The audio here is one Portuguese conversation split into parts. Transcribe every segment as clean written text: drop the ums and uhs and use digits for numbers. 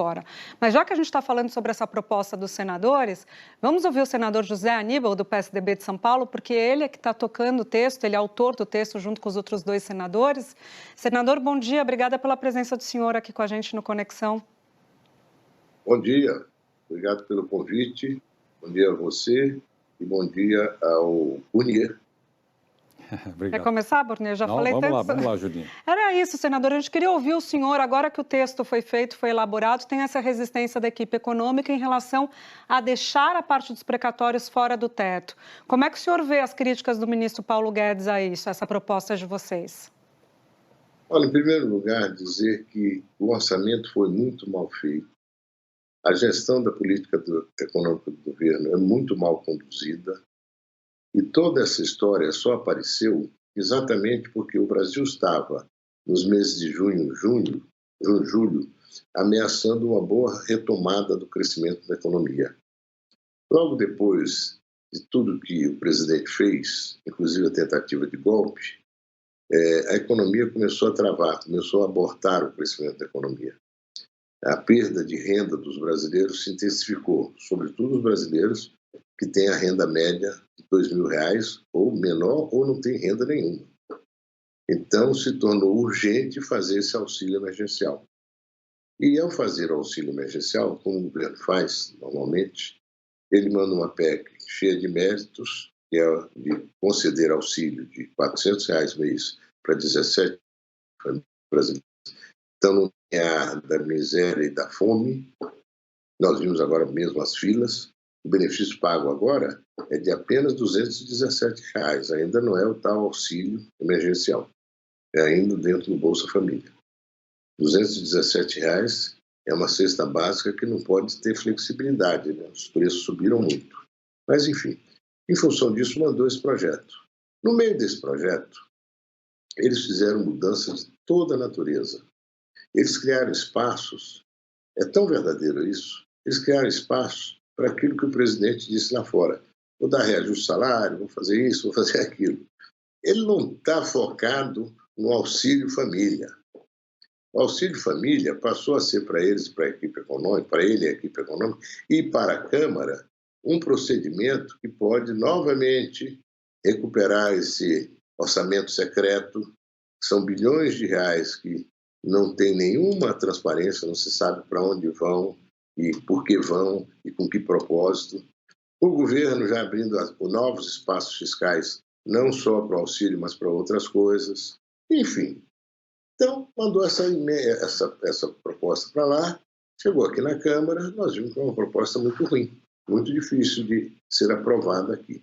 fora. Mas já que a gente está falando sobre essa proposta dos senadores, vamos ouvir o senador José Aníbal, do PSDB de São Paulo, porque ele é que está tocando o texto, ele é autor do texto junto com os outros dois senadores. Senador, bom dia, obrigada pela presença do senhor aqui com a gente no Conexão. Bom dia, obrigado pelo convite, bom dia a você e bom dia ao Burnier. Quer começar, Burnier? Já falei tanto. Vamos lá, Judinha. Era isso, senador. A gente queria ouvir o senhor, agora que o texto foi feito, foi elaborado, tem essa resistência da equipe econômica em relação a deixar a parte dos precatórios fora do teto. Como é que o senhor vê as críticas do ministro Paulo Guedes a isso, a essa proposta de vocês? Olha, em primeiro lugar, dizer que o orçamento foi muito mal feito. A gestão da política econômica do governo é muito mal conduzida. E toda essa história só apareceu exatamente porque o Brasil estava, nos meses de junho, julho, ameaçando uma boa retomada do crescimento da economia. Logo depois de tudo que o presidente fez, inclusive a tentativa de golpe, a economia começou a travar, começou a abortar o crescimento da economia. A perda de renda dos brasileiros se intensificou, sobretudo os brasileiros que têm a renda média de R$2.000 ou menor ou não tem renda nenhuma. Então, se tornou urgente fazer esse auxílio emergencial. E ao fazer o auxílio emergencial, como o governo faz normalmente, ele manda uma PEC cheia de méritos, que é de conceder auxílio de R$400 mês para 17 famílias brasileiras. Então, não tem a da miséria e da fome. Nós vimos agora mesmo as filas. O benefício pago agora é de apenas R$217, ainda não é o tal auxílio emergencial, é ainda dentro do Bolsa Família. R$217 é uma cesta básica que não pode ter flexibilidade, né? Os preços subiram muito. Mas, enfim, em função disso, mandou esse projeto. No meio desse projeto, eles fizeram mudanças de toda a natureza. Eles criaram espaços, é tão verdadeiro isso, eles criaram espaços para aquilo que o presidente disse lá fora. Vou dar reajuste de salário, vou fazer isso, vou fazer aquilo. Ele não está focado no Auxílio Família. O Auxílio Família passou a ser para eles, para a equipe econômica, para ele a equipe econômica, e para a Câmara, um procedimento que pode novamente recuperar esse orçamento secreto, que são bilhões de reais que não tem nenhuma transparência, não se sabe para onde vão, e por que vão e com que propósito. O governo já abrindo novos espaços fiscais, não só para o auxílio, mas para outras coisas. Enfim, então mandou essa proposta para lá, chegou aqui na Câmara, nós vimos que é uma proposta muito ruim, muito difícil de ser aprovada aqui.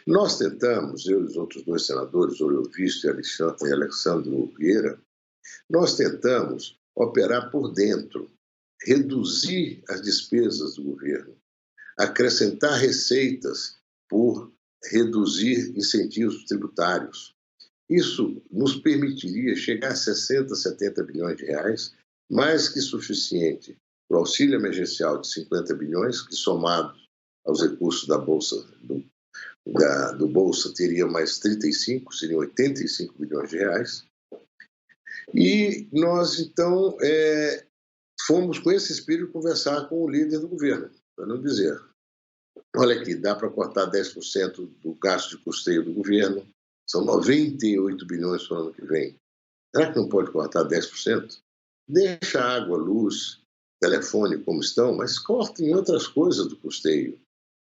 Nós tentamos, eu e os outros dois senadores, Olho Visto e Alexandre Vieira, nós tentamos operar por dentro, reduzir as despesas do governo, acrescentar receitas por reduzir incentivos tributários. Isso nos permitiria chegar a 60, 70 bilhões de reais, mais que suficiente para o auxílio emergencial de 50 bilhões, que somados aos recursos da Bolsa, do Bolsa teria mais 35, seriam 85 bilhões de reais. E nós, então, fomos com esse espírito conversar com o líder do governo, para não dizer, olha aqui, dá para cortar 10% do gasto de custeio do governo, são 98 bilhões para o ano que vem. Será que não pode cortar 10%? Deixa água, luz, telefone como estão, mas corta em outras coisas do custeio.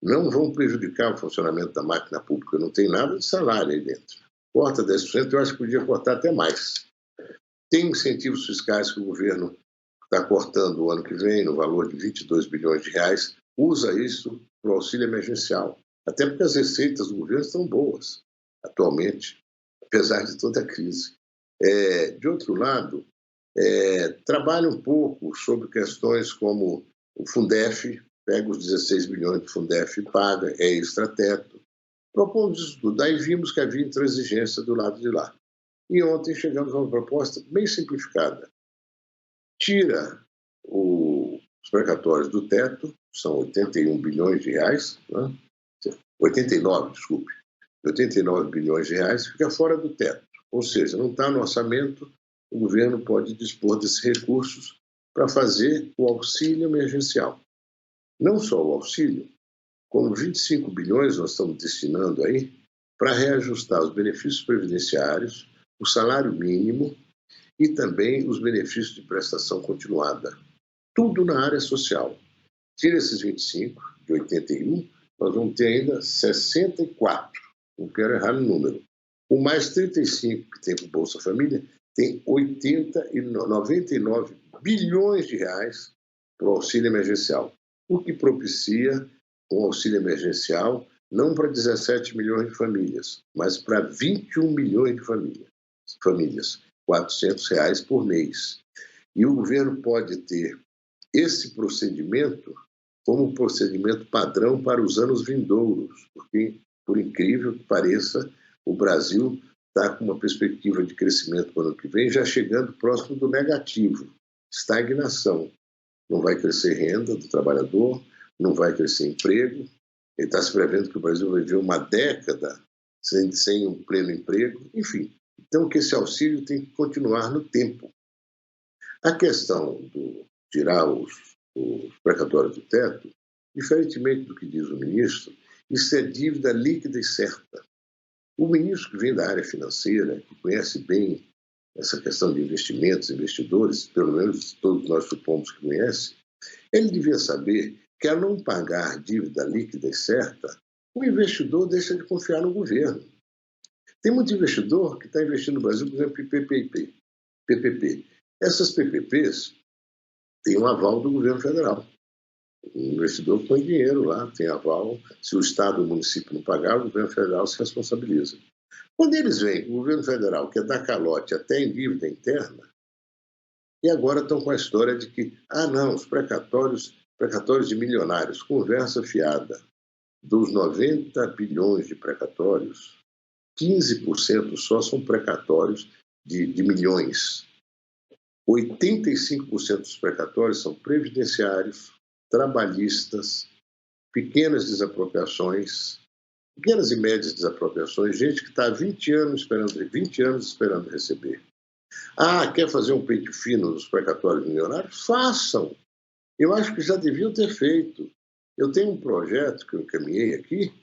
Não vão prejudicar o funcionamento da máquina pública, não tem nada de salário aí dentro. Corta 10%, eu acho que podia cortar até mais. Tem incentivos fiscais que o governo está cortando o ano que vem, no valor de 22 bilhões de reais, usa isso para o auxílio emergencial. Até porque as receitas do governo estão boas, atualmente, apesar de toda a crise. De outro lado, trabalha um pouco sobre questões como o Fundef, pega os 16 bilhões do Fundef e paga, é extrateto. Propomos isso tudo. Aí vimos que havia intransigência do lado de lá. E ontem chegamos a uma proposta bem simplificada. Tira os precatórios do teto, são 81 bilhões de reais, né? 89 bilhões de reais, fica fora do teto. Ou seja, não está no orçamento, o governo pode dispor desses recursos para fazer o auxílio emergencial. Não só o auxílio, como 25 bilhões nós estamos destinando aí para reajustar os benefícios previdenciários, o salário mínimo e também os benefícios de prestação continuada. Tudo na área social. Tira esses 25, de 81, nós vamos ter ainda 64. Não quero errar no número. O mais 35 que tem para o Bolsa Família tem 99 bilhões de reais para o auxílio emergencial, o que propicia um auxílio emergencial não para 17 milhões de famílias, mas para 21 milhões de famílias, R$400 por mês. E o governo pode ter esse procedimento como procedimento padrão para os anos vindouros, porque, por incrível que pareça, o Brasil está com uma perspectiva de crescimento para o ano que vem já chegando próximo do negativo, estagnação. Não vai crescer renda do trabalhador, não vai crescer emprego. Ele está se prevendo que o Brasil vai viver uma década sem um pleno emprego, enfim. Então, que esse auxílio tem que continuar no tempo. A questão do tirar os precatórios do teto, diferentemente do que diz o ministro, isso é dívida líquida e certa. O ministro que vem da área financeira, que conhece bem essa questão de investimentos, investidores, pelo menos todos nós supomos que conhece, ele devia saber que, ao não pagar dívida líquida e certa, o investidor deixa de confiar no governo. Tem muito investidor que está investindo no Brasil, por exemplo, em PPP. Essas PPPs têm um aval do governo federal. O investidor põe dinheiro lá, tem aval. Se o Estado ou o município não pagar, o governo federal se responsabiliza. Quando eles veem o governo federal quer dar calote até em dívida interna, e agora estão com a história de que, não, os precatórios de milionários, conversa fiada. Dos 90 bilhões de precatórios, 15% só são precatórios de milhões. 85% dos precatórios são previdenciários, trabalhistas, pequenas desapropriações, pequenas e médias desapropriações, gente que está há 20 anos esperando receber. Quer fazer um pente fino nos precatórios milionários? Façam! Eu acho que já deviam ter feito. Eu tenho um projeto que eu encaminhei aqui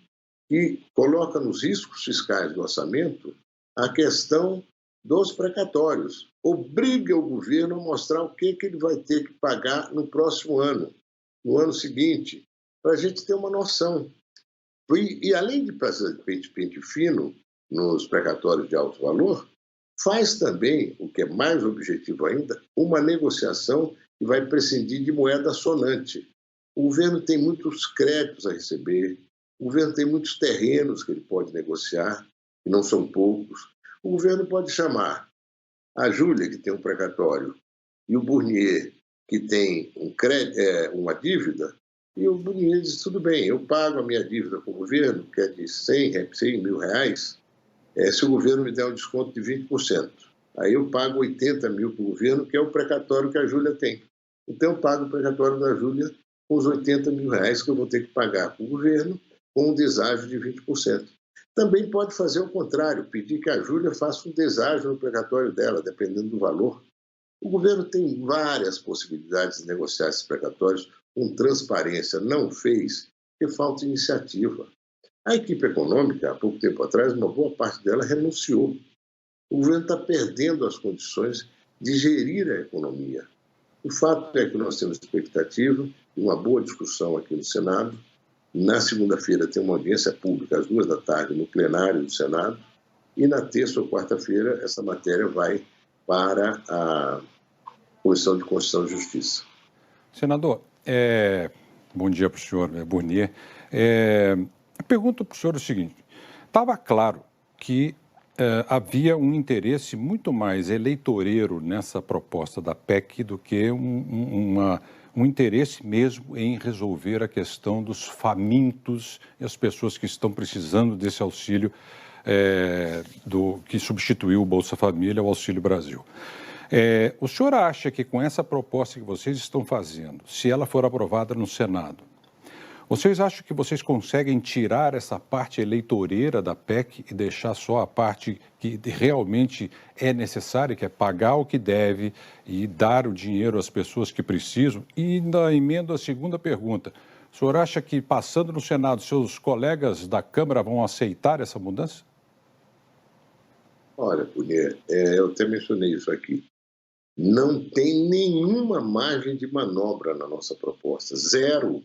que coloca nos riscos fiscais do orçamento a questão dos precatórios. Obriga o governo a mostrar o que ele vai ter que pagar no próximo ano, no ano seguinte, para a gente ter uma noção. E além de fazer pente fino nos precatórios de alto valor, faz também, o que é mais objetivo ainda, uma negociação que vai prescindir de moeda sonante. O governo tem muitos créditos a receber, o governo tem muitos terrenos que ele pode negociar, e não são poucos. O governo pode chamar a Júlia, que tem um precatório, e o Burnier, que tem uma dívida, e o Burnier diz, tudo bem, eu pago a minha dívida com o governo, que é de 100 mil reais, se o governo me der um desconto de 20%. Aí eu pago 80 mil para o governo, que é o precatório que a Júlia tem. Então eu pago o precatório da Júlia com os 80 mil reais que eu vou ter que pagar para o governo, com um deságio de 20%. Também pode fazer o contrário, pedir que a Júlia faça um deságio no precatório dela, dependendo do valor. O governo tem várias possibilidades de negociar esses precatórios com transparência. Não fez, porque falta iniciativa. A equipe econômica, há pouco tempo atrás, uma boa parte dela renunciou. O governo está perdendo as condições de gerir a economia. O fato é que nós temos expectativa de uma boa discussão aqui no Senado. Na segunda-feira tem uma audiência pública às 14h no plenário do Senado e na terça ou quarta-feira essa matéria vai para a Comissão de Constituição e Justiça. Senador, bom dia para o senhor, Burnier. Eu pergunto para o senhor o seguinte, estava claro que havia um interesse muito mais eleitoreiro nessa proposta da PEC do que um interesse mesmo em resolver a questão dos famintos e as pessoas que estão precisando desse auxílio que substituiu o Bolsa Família, o Auxílio Brasil. O senhor acha que com essa proposta que vocês estão fazendo, se ela for aprovada no Senado, Vocês acham que vocês conseguem tirar essa parte eleitoreira da PEC e deixar só a parte que realmente é necessária, que é pagar o que deve e dar o dinheiro às pessoas que precisam? E ainda emendo a segunda pergunta. O senhor acha que, passando no Senado, seus colegas da Câmara vão aceitar essa mudança? Olha, Cunha, eu até mencionei isso aqui. Não tem nenhuma margem de manobra na nossa proposta. Zero.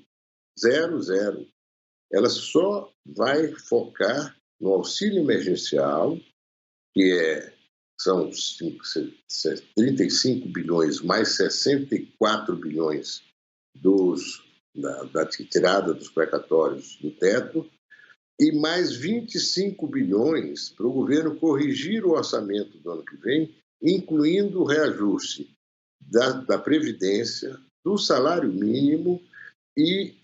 Zero, zero. Ela só vai focar no auxílio emergencial, que são 35 bilhões mais 64 bilhões da tirada dos precatórios do teto, e mais 25 bilhões para o governo corrigir o orçamento do ano que vem, incluindo o reajuste da Previdência, do salário mínimo e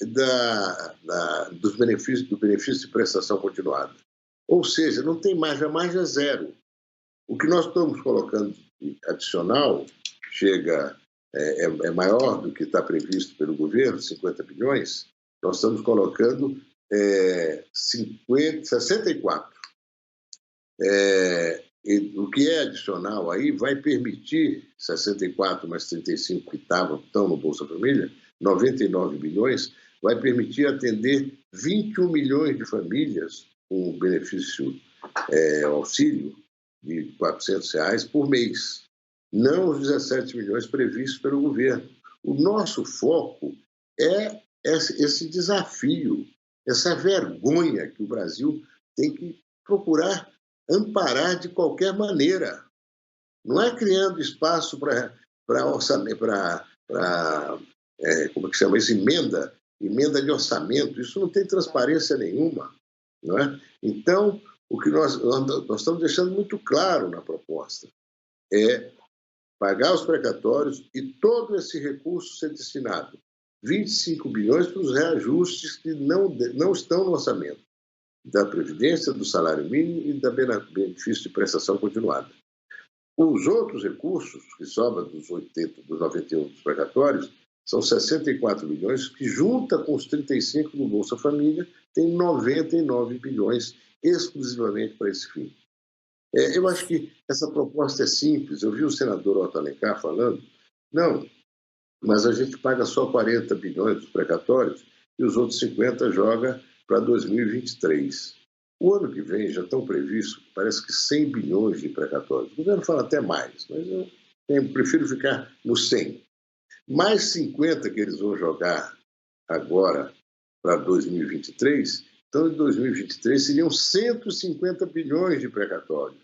do benefício de prestação continuada. Ou seja, não tem margem, a margem é zero. O que nós estamos colocando adicional é maior do que está previsto pelo governo, 50 bilhões, nós estamos colocando 64. O que é adicional aí vai permitir 64 mais 35 que estão no Bolsa Família, 99 bilhões, vai permitir atender 21 milhões de famílias com o benefício, auxílio de R$ 400 por mês, não os 17 milhões previstos pelo governo. O nosso foco é esse desafio, essa vergonha que o Brasil tem que procurar amparar de qualquer maneira. Não é criando espaço para orçamento, como é que chama isso? Emenda de orçamento. Isso não tem transparência nenhuma, não é? Então, o que nós estamos deixando muito claro na proposta é pagar os precatórios e todo esse recurso ser destinado 25 bilhões para os reajustes que não estão no orçamento da Previdência, do salário mínimo e da benefício de prestação continuada. Os outros recursos que sobram dos 91 dos precatórios são 64 bilhões, que junta com os 35 do Bolsa Família, tem 99 bilhões exclusivamente para esse fim. Eu acho que essa proposta é simples. Eu vi o senador Otto Alencar falando, não, mas a gente paga só 40 bilhões dos precatórios e os outros 50 joga para 2023. O ano que vem já estão previstos, parece que 100 bilhões de precatórios. O governo fala até mais, mas eu prefiro ficar no 100. Mais 50 que eles vão jogar agora para 2023, então em 2023 seriam 150 bilhões de precatórios.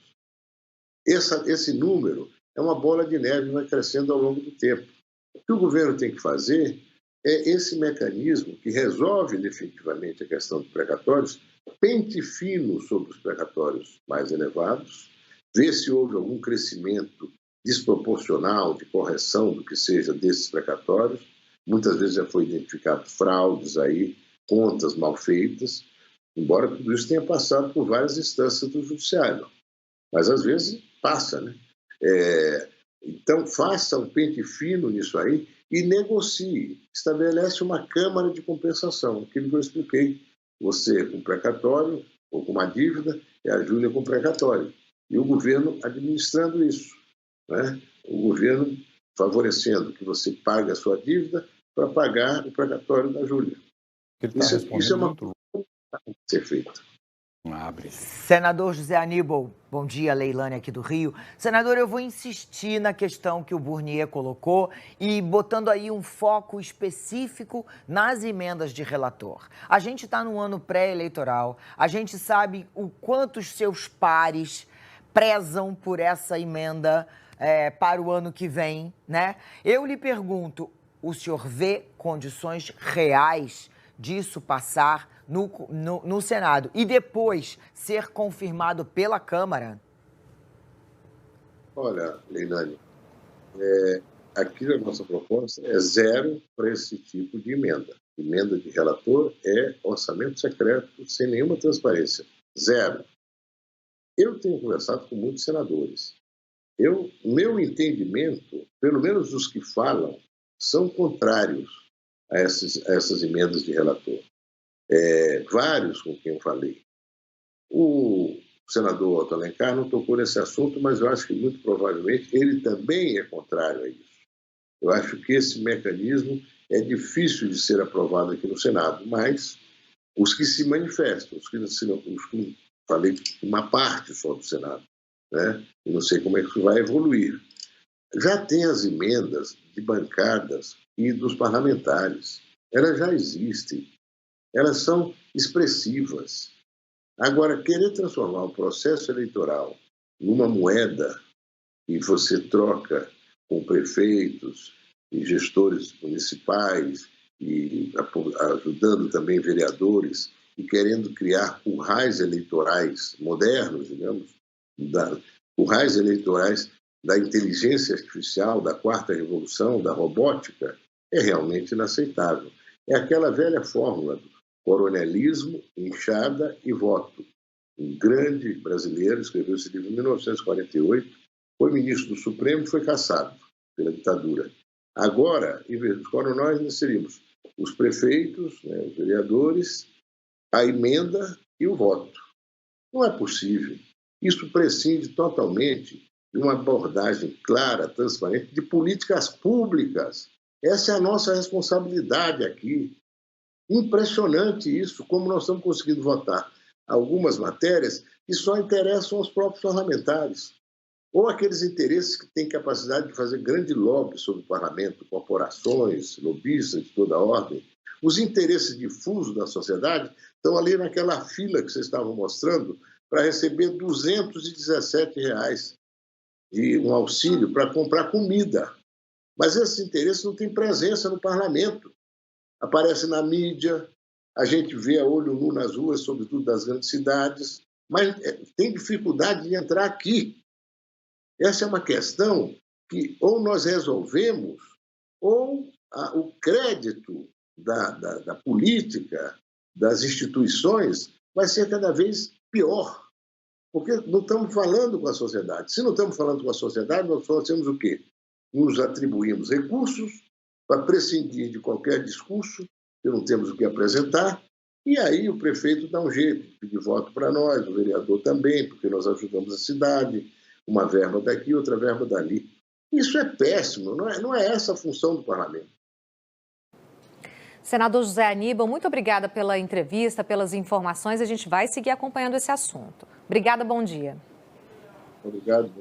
Esse número é uma bola de neve, vai crescendo ao longo do tempo. O que o governo tem que fazer é esse mecanismo que resolve definitivamente a questão dos precatórios, pente fino sobre os precatórios mais elevados, ver se houve algum crescimento desproporcional de correção do que seja desses precatórios. Muitas vezes já foi identificado fraudes aí, contas mal feitas, embora tudo isso tenha passado por várias instâncias do judiciário. Mas às vezes passa, né? Então faça um pente fino nisso aí e negocie, estabelece uma câmara de compensação, aquilo que eu expliquei, você com precatório ou com uma dívida e a Júlia com precatório, e o governo administrando isso, né? O governo favorecendo que você pague a sua dívida para pagar o precatório da Júlia. Isso é uma coisa que tem que ser feita. Senador José Aníbal, bom dia, Leilane aqui do Rio. Senador, eu vou insistir na questão que o Burnier colocou e botando aí um foco específico nas emendas de relator. A gente está no ano pré-eleitoral, a gente sabe o quanto os seus pares prezam por essa emenda para o ano que vem, né? Eu lhe pergunto, o senhor vê condições reais disso passar no Senado e depois ser confirmado pela Câmara? Olha, Leilane, aqui a nossa proposta é zero para esse tipo de emenda. Emenda de relator é orçamento secreto, sem nenhuma transparência. Zero. Eu tenho conversado com muitos senadores. Meu entendimento, pelo menos os que falam, são contrários a essas emendas de relator. vários com quem eu falei. O senador Otto Alencar não tocou nesse assunto, mas eu acho que muito provavelmente ele também é contrário a isso. Eu acho que esse mecanismo é difícil de ser aprovado aqui no Senado, mas os que se manifestam, os que falei uma parte só do Senado, né? Eu não sei como é que isso vai evoluir. Já tem as emendas de bancadas e dos parlamentares. Elas já existem. Elas são expressivas. Agora, querer transformar o processo eleitoral numa moeda e você troca com prefeitos e gestores municipais e ajudando também vereadores e querendo criar currais eleitorais modernos, digamos, currais eleitorais da inteligência artificial, da quarta revolução, da robótica, é realmente inaceitável. É aquela velha fórmula do coronelismo, enxada e voto. Um grande brasileiro escreveu esse livro em 1948, foi ministro do Supremo e foi cassado pela ditadura. Agora, em vez dos coronéis, nós seríamos os prefeitos, né, os vereadores, a emenda e o voto. Não é possível. Isso prescinde totalmente de uma abordagem clara, transparente, de políticas públicas. Essa é a nossa responsabilidade aqui. Impressionante isso, como nós estamos conseguindo votar algumas matérias que só interessam aos próprios parlamentares, ou aqueles interesses que têm capacidade de fazer grande lobby sobre o parlamento, corporações, lobistas de toda ordem. Os interesses difusos da sociedade estão ali naquela fila que vocês estavam mostrando para receber R$ 217 de um auxílio para comprar comida. Mas esses interesses não têm presença no parlamento. Aparece na mídia, a gente vê a olho nu nas ruas, sobretudo das grandes cidades, mas tem dificuldade de entrar aqui. Essa é uma questão que ou nós resolvemos, ou o crédito da política, das instituições, vai ser cada vez pior. Porque não estamos falando com a sociedade. Se não estamos falando com a sociedade, nós fazemos o quê? Nos atribuímos recursos para prescindir de qualquer discurso, que não temos o que apresentar, e aí o prefeito dá um jeito de pedir voto para nós, o vereador também, porque nós ajudamos a cidade, uma verba daqui, outra verba dali. Isso é péssimo, não é essa a função do parlamento. Senador José Aníbal, muito obrigada pela entrevista, pelas informações. A gente vai seguir acompanhando esse assunto. Obrigada, bom dia. Obrigado.